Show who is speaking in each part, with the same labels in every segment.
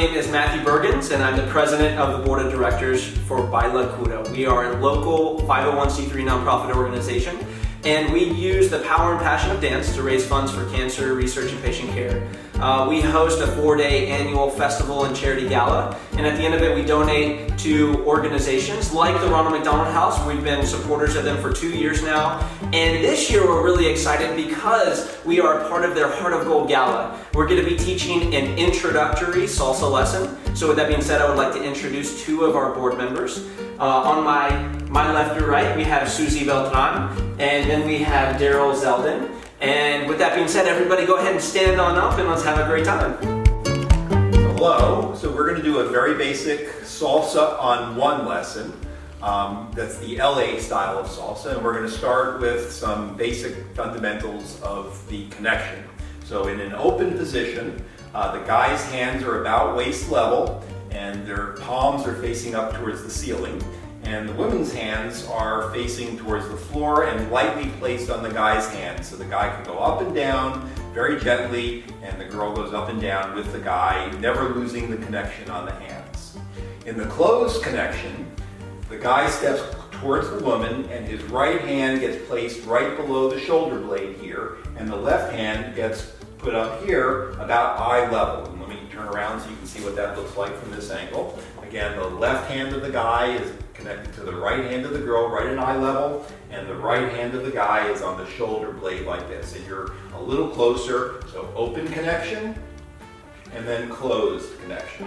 Speaker 1: name is Matthew Bergens, and I'm the president of the board of directors for Bailacura. We are a local 501c3 nonprofit organization, and we use the power and passion of dance to raise funds for cancer research and patient care. We host a 4-day annual festival and charity gala, and at the end of it we donate to organizations like the Ronald McDonald House. We've been supporters of them for 2 years now, and this year we're really excited because we are a part of their Heart of Gold Gala. We're going to be teaching an introductory salsa lesson. So with that being said, I would like to introduce two of our board members. On my left or right, we have Susie Beltran, and then we have Daryl Zeldin. And with that being said, everybody go ahead and stand on up and let's have a great time.
Speaker 2: Hello, so we're going to do a very basic salsa on one lesson. That's the LA style of salsa, and we're going to start with some basic fundamentals of the connection. So in an open position, the guy's hands are about waist level and their palms are facing up towards the ceiling. And the woman's hands are facing towards the floor and lightly placed on the guy's hands. So the guy can go up and down very gently, and the girl goes up and down with the guy, never losing the connection on the hands. In the closed connection, the guy steps towards the woman and his right hand gets placed right below the shoulder blade here, and the left hand gets put up here about eye level. And let me turn around so you can see what that looks like from this angle. Again, the left hand of the guy is connected to the right hand of the girl, right at eye level, and the right hand of the guy is on the shoulder blade like this. And you're a little closer, so open connection, and then closed connection.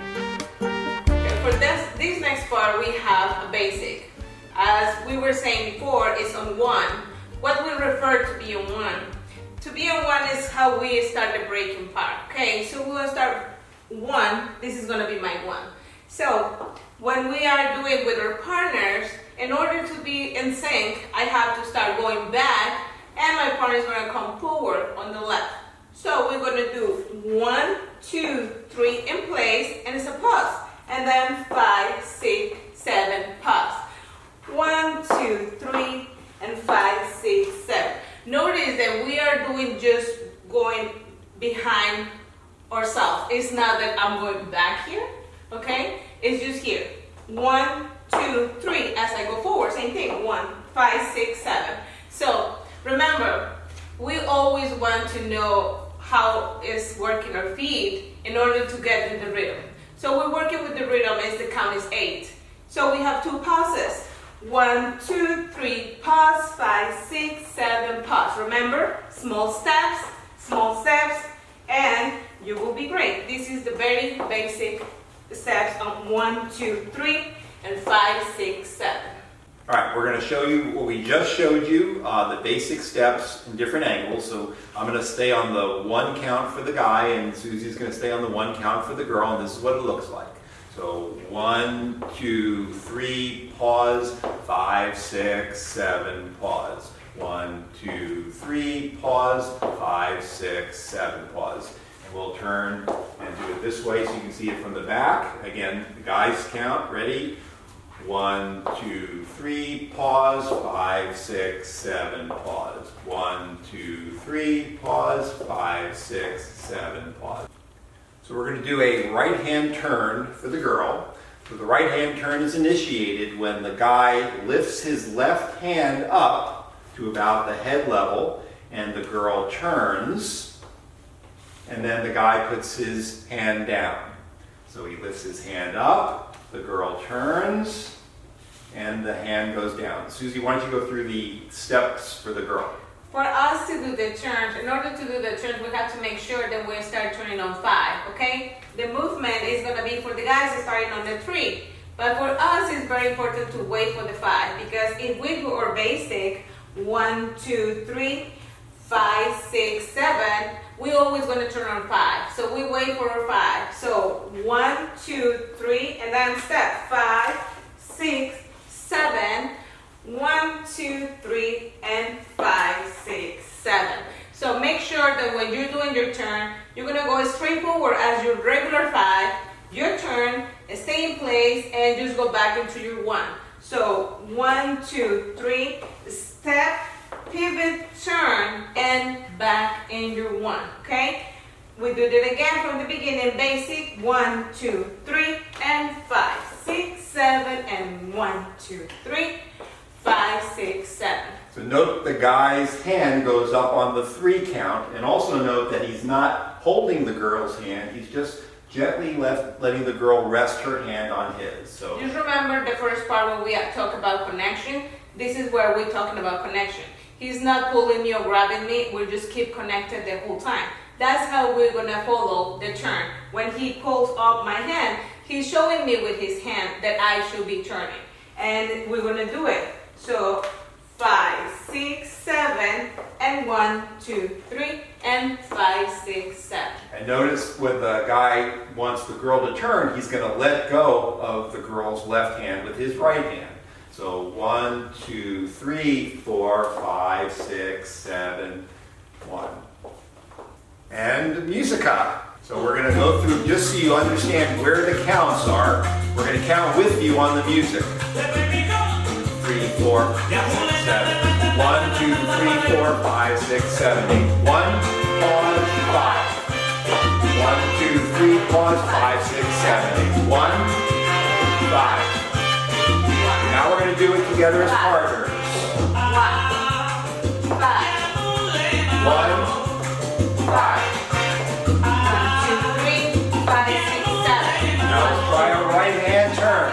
Speaker 3: Okay, for this next part, we have a basic. As we were saying before, it's on one. What we refer to be on one? To be on one is how we start the breaking part. Okay, so we're gonna start one. This is gonna be my one. So when we are doing with our partners, in order to be in sync, I have to start going back, and my partner is going to come forward on the left. So we're going to do 1, 2, 3 in place, and it's a pause. And then 5, 6, 7, pause. 1, 2, 3, and 5, 6, 7. Notice that we are doing just going behind ourselves. It's not that I'm going back here. Okay, it's just here. 1, 2, 3 as I go forward. Same thing. 1, 5, 6, 7. So remember, we always want to know how is working our feet in order to get in the rhythm. So we're working with the rhythm as the count is 8. So we have 2 pauses. 1, 2, 3, pause. 5, 6, 7, pause. Remember, small steps, and you will be great. This is the very basic steps on 1, 2, 3, and 5, 6, 7.
Speaker 2: All right, we're going to show you what we just showed you, the basic steps in different angles. So I'm going to stay on the 1 count for the guy, and Susie's going to stay on the 1 count for the girl, and this is what it looks like. So 1, 2, 3, pause, 5, 6, 7, pause. 1, 2, 3, pause, 5, 6, 7, pause. We'll turn and do it this way so you can see it from the back. Again, the guys count. Ready? 1, 2, 3, pause. 5, 6, 7, pause. 1, 2, 3, pause. 5, 6, 7, pause. So we're going to do a right hand turn for the girl. So the right hand turn is initiated when the guy lifts his left hand up to about the head level and the girl turns. And then the guy puts his hand down. So he lifts his hand up, the girl turns, and the hand goes down. Susie, why don't you go through the steps for the girl?
Speaker 3: For us to do the turns, in order to do the turns, we have to make sure that we start turning on 5, okay? The movement is going to be for the guys starting on the 3. But for us, it's very important to wait for the 5, because if we do our basic 1, 2, 3, 5, 6, 7, we're always going to turn on 5. So we wait for our 5. So 1, 2, 3, and then step 5, 6, 7, 1, 2, 3, and 5, 6, 7. So make sure that when you're doing your turn, you're going to go straight forward as your regular 5, your turn, stay in place, and just go back into your 1. So 1, 2, 3, step, pivot, turn, and back in your 1, okay? We We do it again from the beginning. Basic. 1, 2, 3, and 5, 6, 7, and 1, 2, 3, 5, 6, 7.
Speaker 2: So note the guy's hand goes up on the 3 count, and also note that he's not holding the girl's hand. He's just gently letting the girl rest her hand on his. So
Speaker 3: just remember the first part when we talk about connection. This is where we're talking about connection. He's not pulling me or grabbing me. We just keep connected the whole time. That's how we're gonna follow the turn. When he pulls up my hand, he's showing me with his hand that I should be turning. And we're gonna do it. So 5, 6, 7, and 1, 2, 3, and 5, 6, 7.
Speaker 2: And notice when the guy wants the girl to turn, he's going to let go of the girl's left hand with his right hand. So 1, 2, 3, 4, 5, 6, 7, 1. And musica. So we're going to go through just so you understand where the counts are. We're going to count with you on the music. 3, 4, 6, 7. 1, 2, 3, 4, 5, 6, 7, 8. 1, pause, 5. 1, 2, 3, pause, 5, 6, 7, 8. 1, 5. Now we're going to do it together as partners.
Speaker 3: 1, 5.
Speaker 2: 1, 5.
Speaker 3: 1, 2, 3, 5, 6, 7.
Speaker 2: Now let's try a right hand turn.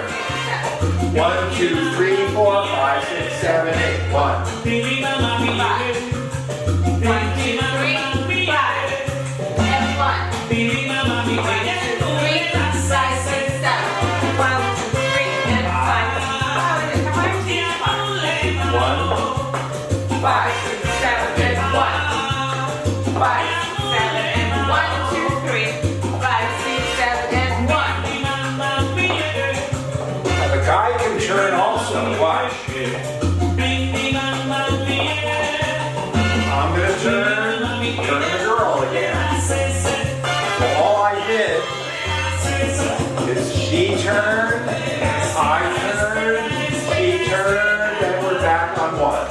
Speaker 2: 1, 2, 3, 4, 5, 6, 7, 8. 1.
Speaker 3: 5. 1, 2, 3, 5. And 1. 1, 2, 3, 5, 6, 7. 1, 2, 3, and 5.
Speaker 2: 1,
Speaker 3: 5, 6, 7, and 1. 5, 7, and 1, 2, 3, 5, 6, 7, and 1.
Speaker 2: Now the guy can turn also. Watch. I'm going to turn the girl again. So all I did is she turned, I turned, she turned, and we're back on 1.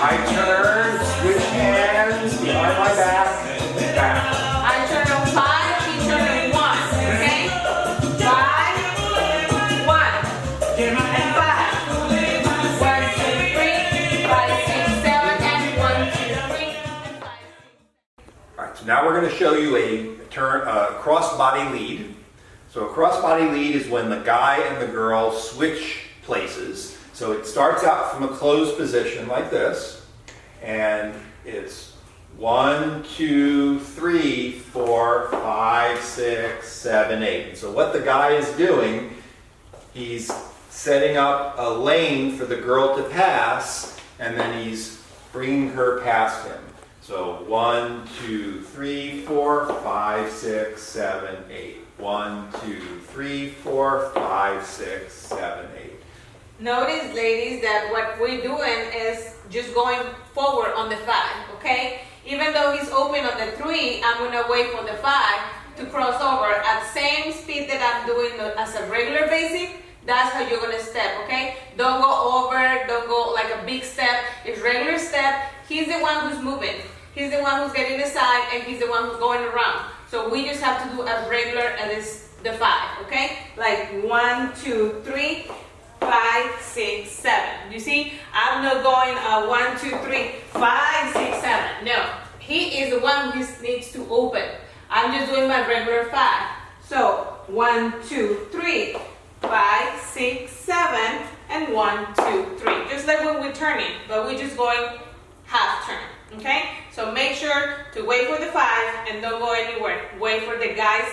Speaker 2: I turn, switch hands, behind my back, back.
Speaker 3: I turn on 5, he turn on 1, okay? 5, 1, and 5. 1, 2, 3, 5, 6, 7, and 1, 2, 3, and 5, 6.
Speaker 2: All right, so now we're going to show you a turn, cross-body lead. So a cross-body lead is when the guy and the girl switch places. So it starts out from a closed position like this, and it's 1, 2, 3, 4, 5, 6, 7, 8. And so what the guy is doing, he's setting up a lane for the girl to pass, and then he's bringing her past him. So 1, 2, 3, 4, 5, 6, 7, 8. 1, 2, 3, 4, 5, 6, 7, 8.
Speaker 3: Notice, ladies, that what we're doing is just going forward on the 5, okay? Even though he's open on the 3, I'm gonna wait for the 5 to cross over at same speed that I'm doing as a regular basic. That's how you're gonna step, okay? Don't go over, don't go like a big step. It's regular step. He's the one who's moving. He's the one who's getting the side, and he's the one who's going around. So we just have to do as regular as the 5, okay? Like 1, 2, 3. 5, 6, 7. You see, I'm not going 1, 2, 3, 5, 6, 7. No, he is the one who needs to open. I'm just doing my regular 5. So 1, 2, 3, 5, 6, 7, and 1, 2, 3. Just like when we're turning, but we're just going half turn. Okay? So make sure to wait for the 5 and don't go anywhere. Wait for the guys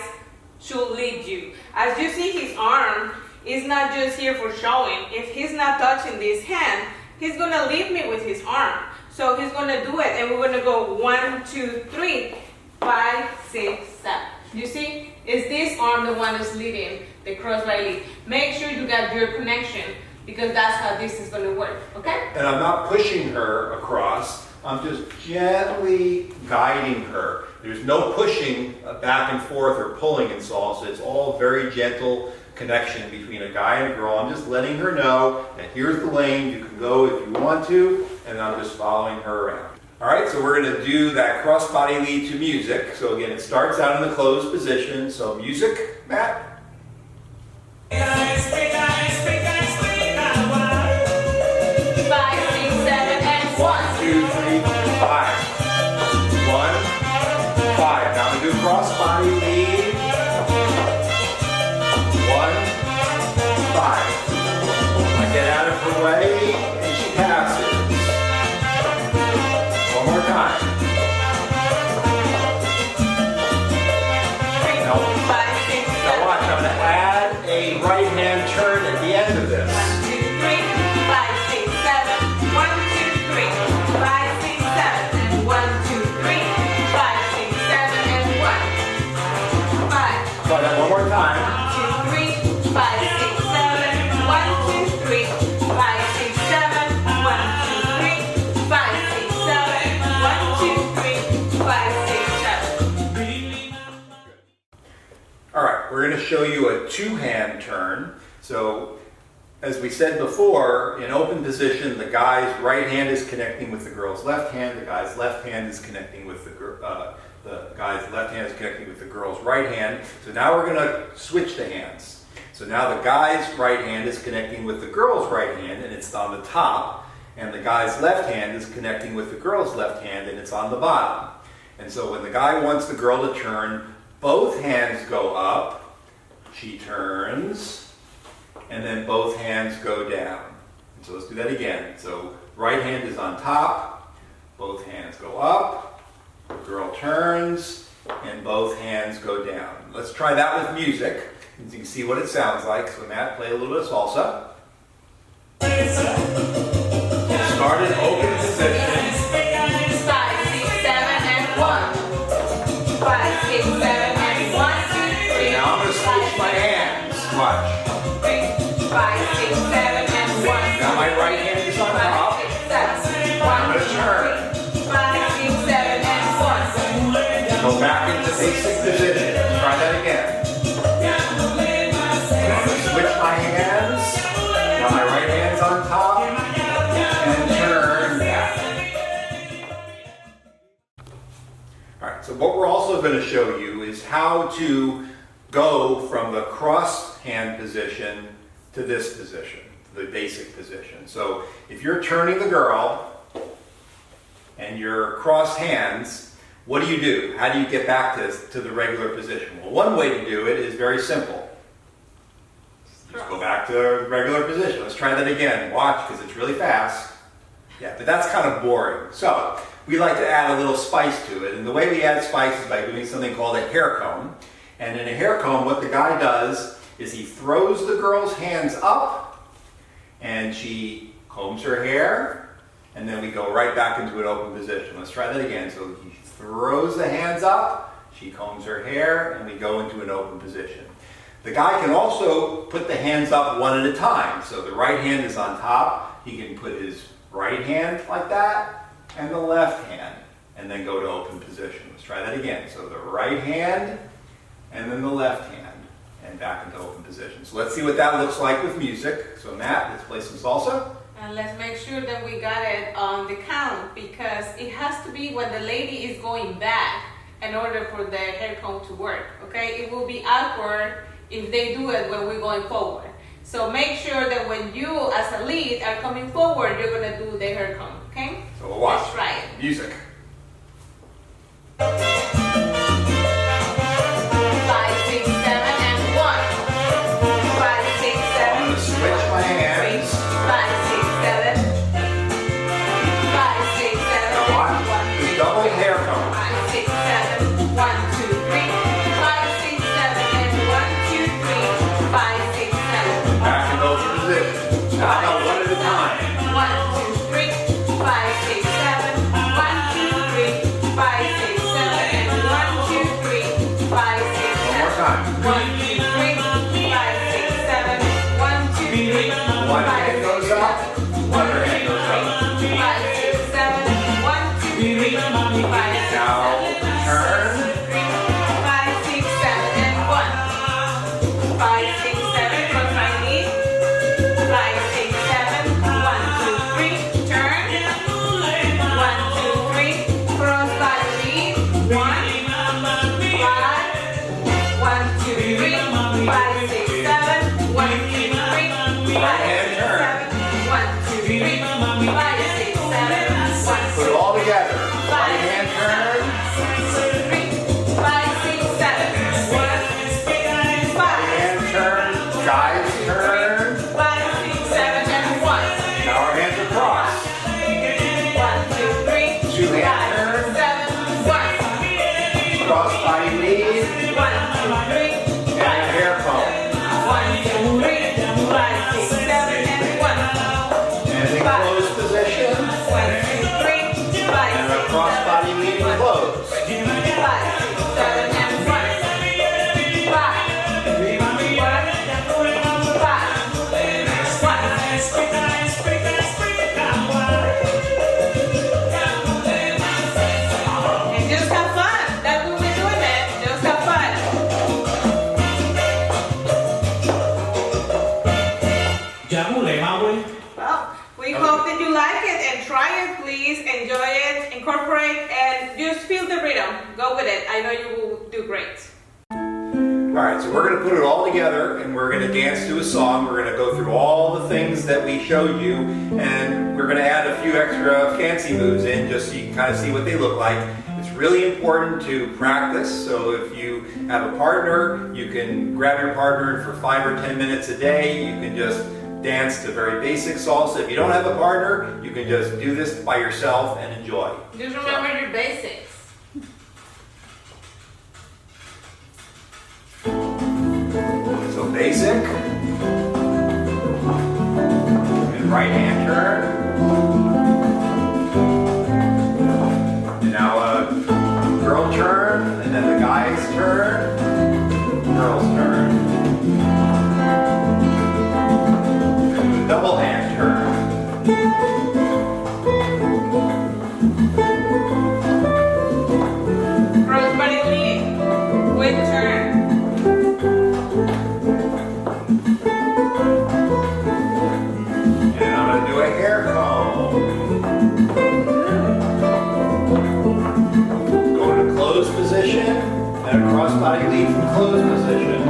Speaker 3: to lead you. As you see, his arm is not just here for showing. If he's not touching this hand, he's gonna lead me with his arm. So he's gonna do it, and we're gonna go 1, 2, 3, 5, 6, 7. You see, is this arm the one that's leading the crossbody lead? Make sure you got your connection because that's how this is going to work, okay?
Speaker 2: And I'm not pushing her across, I'm just gently guiding her. There's no pushing back and forth or pulling in salsa. It's all very gentle connection between a guy and a girl. I'm just letting her know that here's the lane, you can go if you want to, and I'm just following her around. All right, so we're going to do that cross-body lead to music. So again, it starts out in the closed position. So music, Matt?
Speaker 3: 5, 6, 7, and 1.
Speaker 2: 2, 3, 5. 1, 5. Now I'm going to do cross-body lead. 1, 5. I get out of her way, and she passes. One more time. Now,
Speaker 3: 5, 6, 7.
Speaker 2: now watch, I'm going to add a right-hand turn at the end of this.
Speaker 3: 1, 2, 3, 5, 6, 7. 1, 2, 3, 5, 6, 7. And 1, 2, 3, 5, 6, 7, and 1. 5.
Speaker 2: Try that one more time.
Speaker 3: 1, 2, 3, 5, 6, 7. 1, 2, 3, 5, 6, 7. 1, 2, 3, 5, 6, 7. 1, 2, 3, 5, 6, 7.
Speaker 2: All right, we're going to show you a two-hand turn. So, as we said before, in open position, the guy's right hand is connecting with the girl's left hand. The guy's left hand is connecting with the guy's left hand is connecting with the girl's right hand. So now we're going to switch the hands. So now the guy's right hand is connecting with the girl's right hand, and it's on the top. And the guy's left hand is connecting with the girl's left hand, and it's on the bottom. And so when the guy wants the girl to turn, both hands go up, she turns, and then both hands go down. And so let's do that again. So right hand is on top, both hands go up, the girl turns, and both hands go down. Let's try that with music, and you can see what it sounds like. So Matt, play a little bit of salsa. Start in open position.
Speaker 3: 5, 6, 7, and 1. 5, 6, 7, and 1, 2, 3.
Speaker 2: Now I'm going to switch my hands. Watch.
Speaker 3: 3, 5, 6, 7, and 1.
Speaker 2: Now my right hand is on top.
Speaker 3: 5, 6, 7.
Speaker 2: I'm
Speaker 3: 1,
Speaker 2: going to
Speaker 3: 2,
Speaker 2: turn.
Speaker 3: 3, 5, 6, 7, and 1.
Speaker 2: Go back into basic position. Let's try that again. I'm going to switch my hands. Now my right hand's on top. And turn back. Alright, so what we're also going to show you is how to go from the cross hand position to this position, the basic position. So if you're turning the girl and you're cross hands, what do you do? How do you get back to the regular position? Well, one way to do it is very simple. Just go back to regular position. Let's try that again. Watch, because it's really fast. Yeah, but that's kind of boring. So we like to add a little spice to it. And the way we add spice is by doing something called a hair comb. And in a hair comb, what the guy does is he throws the girl's hands up and she combs her hair, and then we go right back into an open position. Let's try that again. So he throws the hands up, she combs her hair, and we go into an open position. The guy can also put the hands up one at a time. So the right hand is on top. He can put his right hand like that, and the left hand, and then go to open position. Let's try that again. So the right hand, and then the left hand, and back into open position. So let's see what that looks like with music. So Matt, let's play some salsa.
Speaker 3: And let's make sure that we got it on the count, because it has to be when the lady is going back in order for the hair comb to work, okay? It will be awkward if they do it when we're going forward. So make sure that when you, as a lead, are coming forward, you're gonna do the hair comb, okay?
Speaker 2: So we'll watch.
Speaker 3: Let's try it.
Speaker 2: Music.
Speaker 3: 5, 6, 7, and 1. 5, 6, 7.
Speaker 2: I'm going to switch my hands.
Speaker 3: 5, 6, 7. 5, 6, 7.
Speaker 2: Now watch. The double hair comb.
Speaker 3: 5, 6, 7. 1, 2, 3. 5, 6, 7, and 1, 2, 3. 5, 6, 7.
Speaker 2: Back in open position. Now one at a time.
Speaker 3: 1, 2, 3. 5, 6, 7. 1, 2,
Speaker 2: cross-body lead,
Speaker 3: 1, 2, 3,
Speaker 2: and a hair comb.
Speaker 3: 1, 2, 3, 5, 6, 7, and 1.
Speaker 2: And in closed position,
Speaker 3: 1, 2, 3, 5,
Speaker 2: and a cross-body lead and close.
Speaker 3: 5, 6, 7, and 1. 5, 1, 5, 1. And just have fun. That's what we're doing, man. Just have fun. Well, we hope that you like it and try it, please. Enjoy it, incorporate, and just feel the rhythm. Go with it. I know you will do great.
Speaker 2: All right, so we're going to put it all together and we're going to dance to a song. We're going to go through all the things that we showed you and we're going to add a few extra fancy moves in just so you can kind of see what they look like. It's really important to practice, so if you have a partner, you can grab your partner and for 5 or 10 minutes a day, you can just dance to very basic salsa. If you don't have a partner, you can just do this by yourself and enjoy.
Speaker 3: Just remember your basics.
Speaker 2: So basic, and right hand turn, and now a girl turn, and then the guy's turn, girl's turn, and a double hand turn.
Speaker 3: Crossbody lead with turn.
Speaker 2: And I'm going to do a hair comb. Go to closed position, and a crossbody lead from closed position.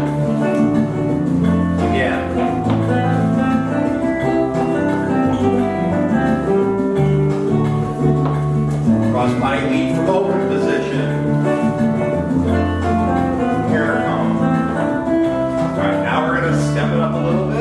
Speaker 2: Again. Crossbody lead from open position. Hair comb. All right, now we're going to step it up a little bit.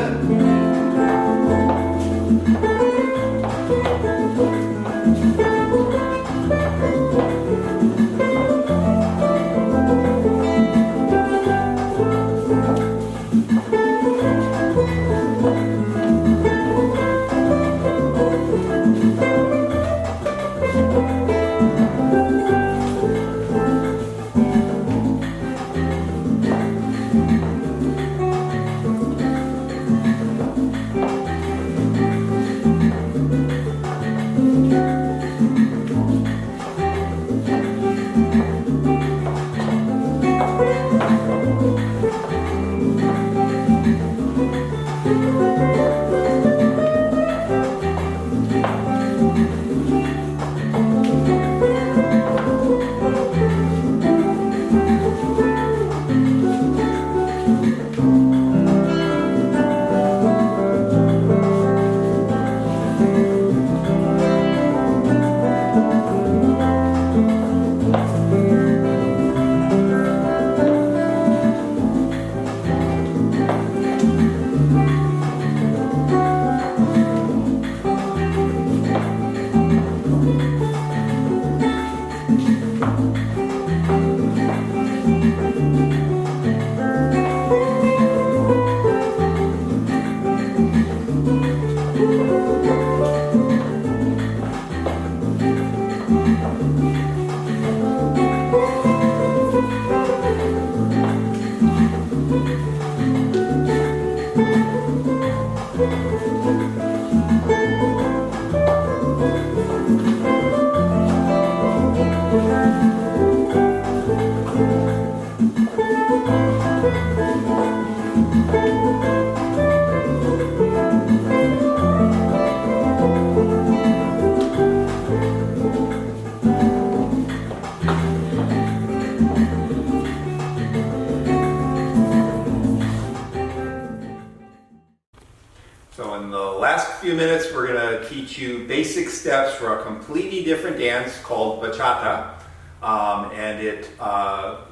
Speaker 2: So in the last few minutes, we're going to teach you basic steps for a completely different dance called bachata.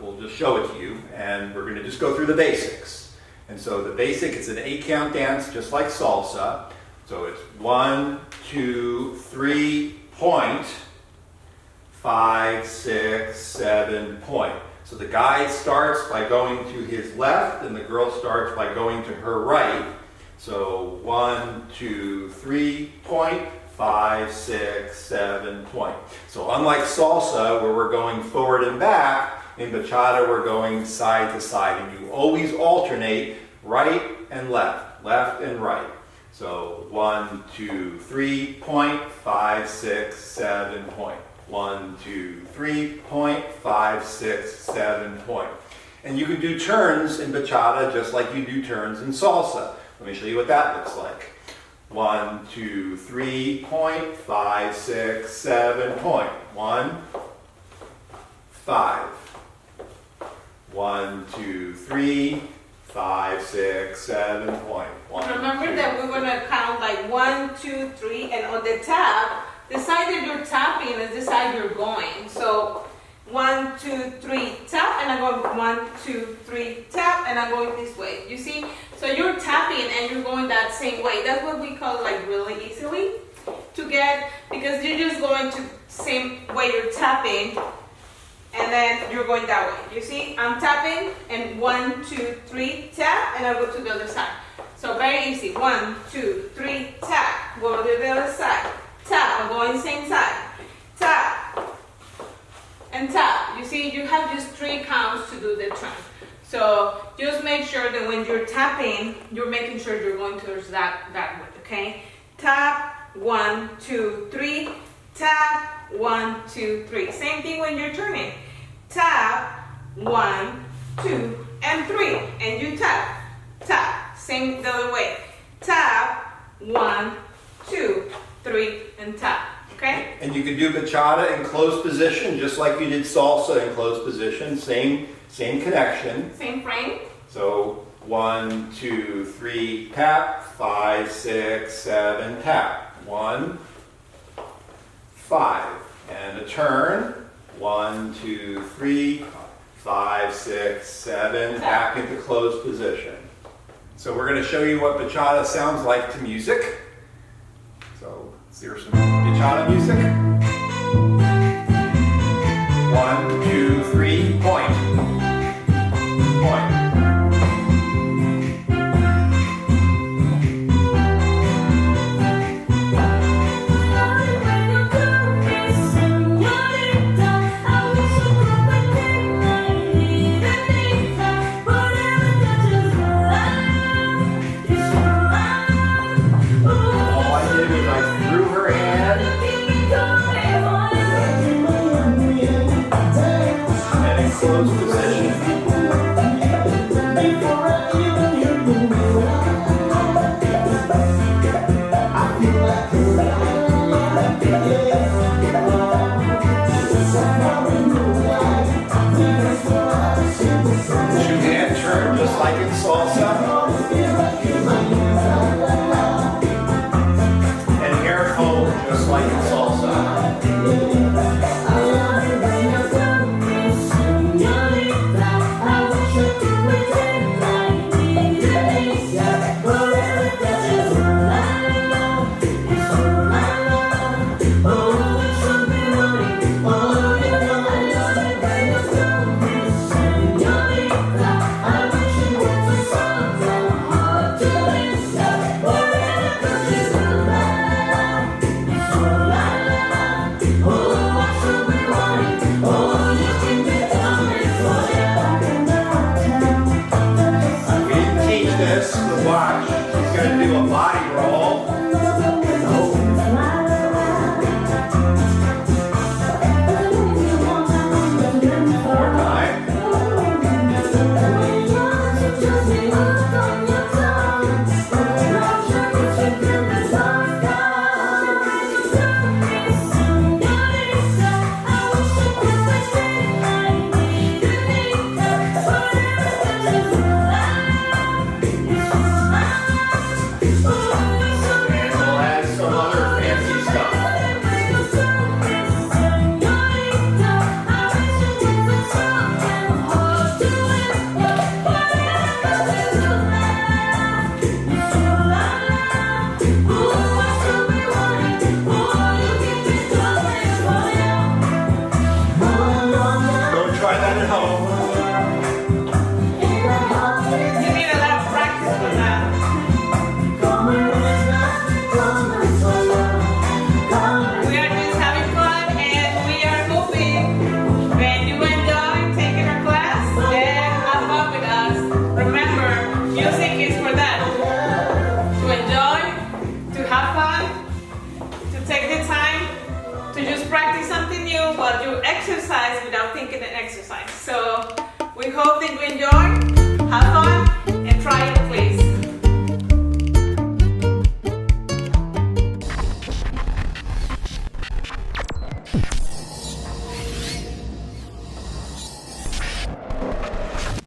Speaker 2: We'll just show it to you, and we're going to just go through the basics. And so the basic, it's an 8-count dance, just like salsa. So it's 1, 2, 3, point, 5, 6, 7, point. So the guy starts by going to his left, and the girl starts by going to her right. So 1, 2, 3, point, 5, 6, 7, point. So unlike salsa, where we're going forward and back, in bachata we're going side to side, and you always alternate right and left, left and right. So 1, 2, 3, point, 5, 6, 7, point. 1, 2, 3, point, 5, 6, 7, point. And you can do turns in bachata just like you do turns in salsa. Let me show you what that looks like. 1, 2, 3, point, 5, 6, 7, point. 1, 5. 1, 2, 3, 5, 6, 7, point. 1,
Speaker 3: Remember
Speaker 2: 2.
Speaker 3: that we're gonna count like 1, 2, 3, and on the tap, the side that you're tapping is the side you're going. So 1, 2, 3, tap, and I'm going 1, 2, 3, tap, and I'm going this way. You see? So you're tapping and you're going that same way. That's what we call like really easily to get, because you're just going to same way you're tapping, and then you're going that way. You see? I'm tapping, and 1, 2, 3, tap, and I go to the other side. So very easy. 1, 2, 3, tap. Go to the other side. Tap. I'm going same side. Tap. And tap. You see, you have just 3 counts to do the turn. So just make sure that when you're tapping, you're making sure you're going towards that way, okay? Tap, 1, 2, 3, tap, 1, 2, 3. Same thing when you're turning. Tap, 1, 2, and 3. And you tap, tap. Same the other way. Tap, 1, 2, 3, and tap. Okay?
Speaker 2: And you can do bachata in closed position, just like you did salsa in closed position. Same connection.
Speaker 3: Same frame.
Speaker 2: So 1, 2, 3, tap. 5, 6, 7, tap. 1, 5. And a turn. 1, 2, 3, 5, 6, 7. Back into closed position. So we're going to show you what bachata sounds like to music. So here's some bachata music. 1, 2, 3, point. Point. All I did was I threw her hand and in closed position. Two-hand turn just like in salsa. And hair hold just like in salsa. We didn't teach this, but watch. She's going to do a body roll. More time.
Speaker 4: Oh
Speaker 3: exercise without thinking an exercise. So we hope that you enjoy. Have fun.